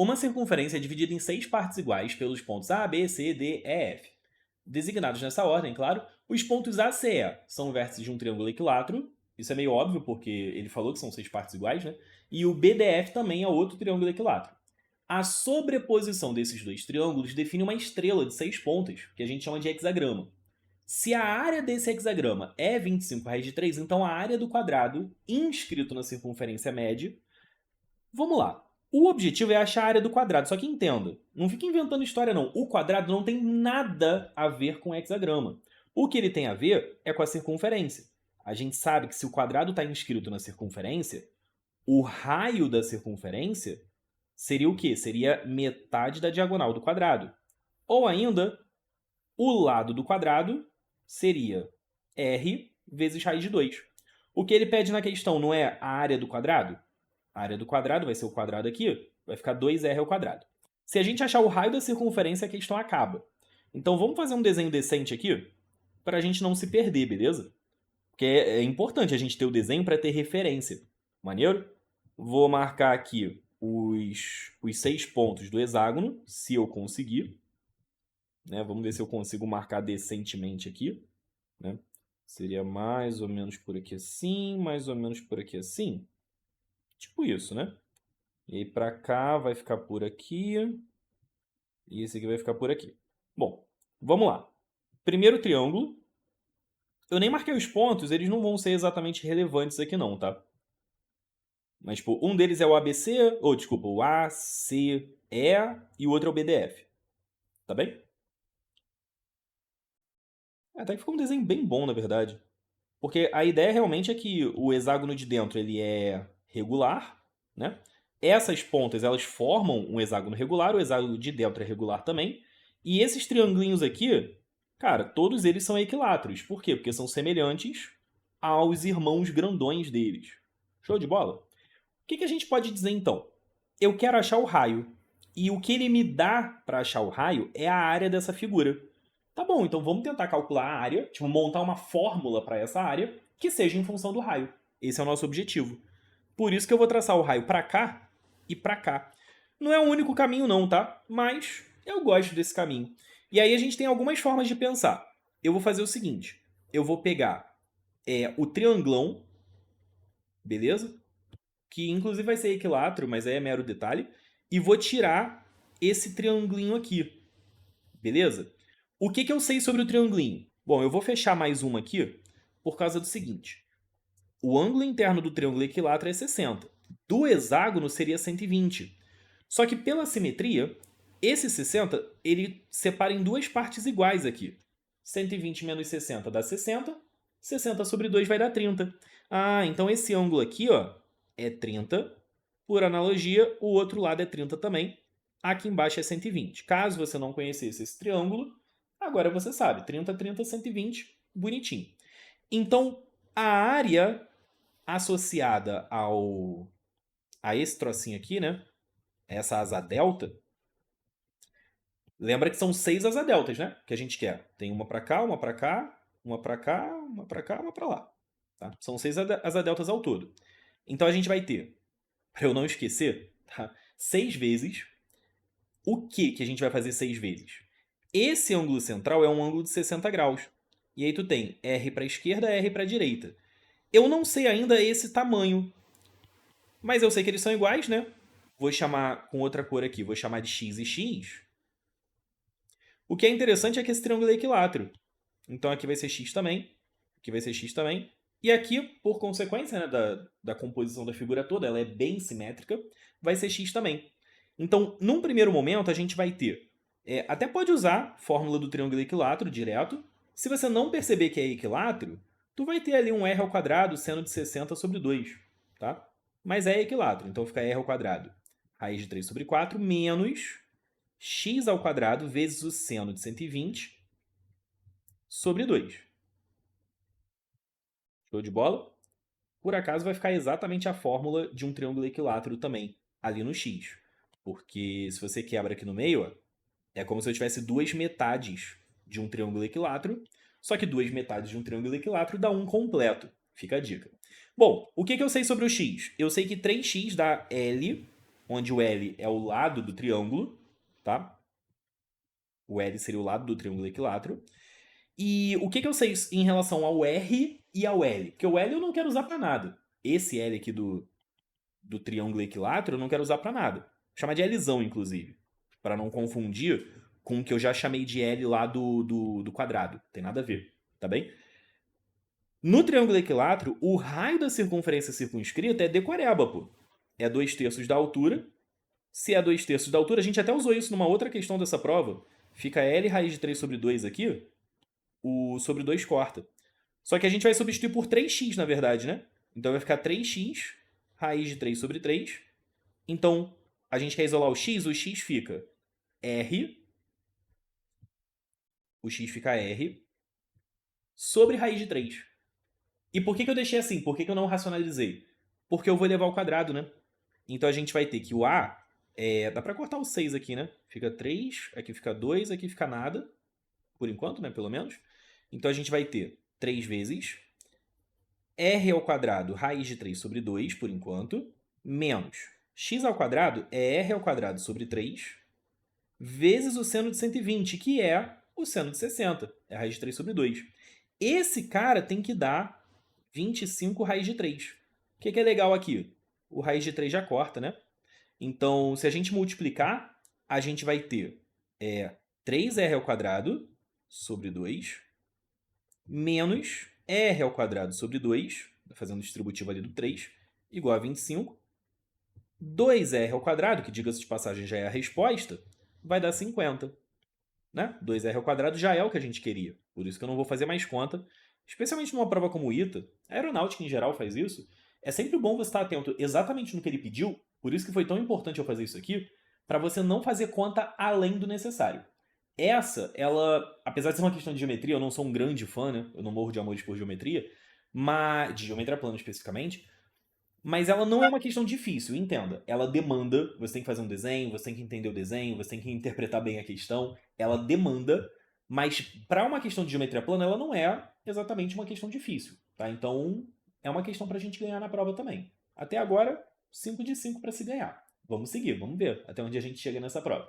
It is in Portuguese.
Uma circunferência é dividida em 6 partes iguais pelos pontos A, B, C, D, E, F. Designados nessa ordem, claro, os pontos A, C e E são vértices de um triângulo equilátero. Isso é meio óbvio, porque ele falou que são 6 partes iguais, né? E o BDF também é outro triângulo equilátero. A sobreposição desses dois triângulos define uma estrela de 6 pontas, que a gente chama de hexagrama. Se a área desse hexagrama é 25 raiz de 3, então a área do quadrado inscrito na circunferência média. Vamos lá. O objetivo é achar a área do quadrado, só que entenda, não fica inventando história não. O quadrado não tem nada a ver com o hexagrama. O que ele tem a ver é com a circunferência. A gente sabe que se o quadrado está inscrito na circunferência, o raio da circunferência seria o quê? Seria metade da diagonal do quadrado. Ou ainda, o lado do quadrado seria r vezes raiz de 2. O que ele pede na questão não é a área do quadrado? A área do quadrado vai ser o quadrado aqui, vai ficar 2r ao quadrado. Se a gente achar o raio da circunferência, a questão acaba. Então vamos fazer um desenho decente aqui, para a gente não se perder, beleza? Porque é importante a gente ter o desenho para ter referência. Maneiro? Vou marcar aqui os 6 pontos do hexágono, se eu conseguir. Né? Vamos ver se eu consigo marcar decentemente aqui. Né? Seria mais ou menos por aqui assim, mais ou menos por aqui assim. Tipo isso, né? E aí pra cá vai ficar por aqui. E esse aqui vai ficar por aqui. Bom, vamos lá. Primeiro triângulo. Eu nem marquei os pontos, eles não vão ser exatamente relevantes aqui não, tá? Mas, tipo, um deles é o ABC, ou desculpa, o ACE e o outro é o BDF. Tá bem? Até que ficou um desenho bem bom, na verdade. Porque a ideia realmente é que o hexágono de dentro ele é regular, né? Essas pontas elas formam um hexágono regular, o hexágono de dentro é regular também. E esses triangulinhos aqui, cara, todos eles são equiláteros. Por quê? Porque são semelhantes aos irmãos grandões deles. Show de bola? O que a gente pode dizer então? Eu quero achar o raio. E o que ele me dá para achar o raio é a área dessa figura. Tá bom, então vamos tentar calcular a área, tipo, montar uma fórmula para essa área que seja em função do raio. Esse é o nosso objetivo. Por isso que eu vou traçar o raio para cá e para cá. Não é o único caminho não, tá? Mas eu gosto desse caminho. E aí a gente tem algumas formas de pensar. Eu vou fazer o seguinte. Eu vou pegar o trianglão, beleza? Que inclusive vai ser equilátero, mas aí é mero detalhe. E vou tirar esse triangulinho aqui, beleza? O que eu sei sobre o triangulinho? Bom, eu vou fechar mais uma aqui por causa do seguinte. O ângulo interno do triângulo equilátero é 60. Do hexágono seria 120. Só que pela simetria, esse 60 ele separa em duas partes iguais aqui. 120 menos 60 dá 60. 60 sobre 2 vai dar 30. Ah, então esse ângulo aqui ó, é 30. Por analogia, o outro lado é 30 também. Aqui embaixo é 120. Caso você não conhecesse esse triângulo, agora você sabe. 30, 30, 120. Bonitinho. Então, a área associada a esse trocinho aqui, né? Essa asa delta. Lembra que são 6 asa deltas, né? Que a gente quer. Tem uma para cá, uma para cá, uma para cá, uma para cá, uma para lá. Tá? São 6 asa deltas ao todo. Então a gente vai ter, para eu não esquecer, tá? 6 vezes. O que a gente vai fazer 6 vezes? Esse ângulo central é um ângulo de 60 graus. E aí tu tem R para a esquerda, R para a direita. Eu não sei ainda esse tamanho, mas eu sei que eles são iguais, né? Vou chamar com outra cor aqui, vou chamar de x e x. O que é interessante é que esse triângulo é equilátero. Então aqui vai ser x também, aqui vai ser x também. E aqui, por consequência né, da composição da figura toda, ela é bem simétrica, vai ser x também. Então, num primeiro momento, a gente vai ter... até pode usar a fórmula do triângulo equilátero direto. Se você não perceber que é equilátero, tu vai ter ali um r ao quadrado seno de 60 sobre 2. Tá? Mas é equilátero, então fica r ao quadrado raiz de 3 sobre 4 menos x ao quadrado vezes o seno de 120 sobre 2. Show de bola? Por acaso vai ficar exatamente a fórmula de um triângulo equilátero também, ali no x. Porque se você quebra aqui no meio, ó, é como se eu tivesse duas metades de um triângulo equilátero, só que duas metades de um triângulo equilátero dá um completo. Fica a dica. Bom, o que eu sei sobre o x? Eu sei que 3x dá L, onde o L é o lado do triângulo, tá? O L seria o lado do triângulo equilátero. E o que eu sei em relação ao R e ao L? Porque o L eu não quero usar para nada. Esse L aqui do triângulo equilátero eu não quero usar para nada. Vou chamar de Lzão, inclusive. Para não confundir com o que eu já chamei de L lá do quadrado. Tem nada a ver, tá bem? No triângulo equilátero, o raio da circunferência circunscrita é decoreba, pô. É 2/3 da altura. Se é 2/3 da altura, a gente até usou isso numa outra questão dessa prova. Fica L raiz de 3 sobre 2 aqui, o sobre 2 corta. Só que a gente vai substituir por 3x, na verdade, né? Então vai ficar 3x raiz de 3 sobre 3. Então, a gente quer isolar o x fica R. O x fica R sobre raiz de 3. E por que eu deixei assim? Por que eu não racionalizei? Porque eu vou levar ao quadrado, né? Então a gente vai ter que o A... dá pra cortar o 6 aqui, né? Fica 3, aqui fica 2, aqui fica nada. Por enquanto, né? Pelo menos. Então a gente vai ter 3 vezes r ao quadrado raiz de 3 sobre 2, por enquanto, menos x ao quadrado é r ao quadrado sobre 3, vezes o seno de 120, que é o seno de 60, é a raiz de 3 sobre 2. Esse cara tem que dar 25 raiz de 3. O que é legal aqui? O raiz de 3 já corta, né? Então, se a gente multiplicar, a gente vai ter 3r ao quadrado sobre 2, menos r ao quadrado sobre 2, fazendo o distributivo ali do 3, igual a 25. 2r ao quadrado, que diga-se de passagem já é a resposta, vai dar 50. Né? 2r ao quadrado já é o que a gente queria. Por isso que eu não vou fazer mais conta. Especialmente numa prova como o ITA, a aeronáutica em geral faz isso. É sempre bom você estar atento exatamente no que ele pediu, por isso que foi tão importante eu fazer isso aqui, para você não fazer conta além do necessário. Essa, ela, apesar de ser uma questão de geometria, eu não sou um grande fã, né? Eu não morro de amores por geometria, mas de geometria plana especificamente, mas ela não é uma questão difícil, entenda. Ela demanda, você tem que fazer um desenho, você tem que entender o desenho, você tem que interpretar bem a questão. Ela demanda, mas para uma questão de geometria plana, ela não é exatamente uma questão difícil, tá? Então, é uma questão pra gente ganhar na prova também. Até agora, 5 de 5 para se ganhar. Vamos seguir, vamos ver até onde a gente chega nessa prova.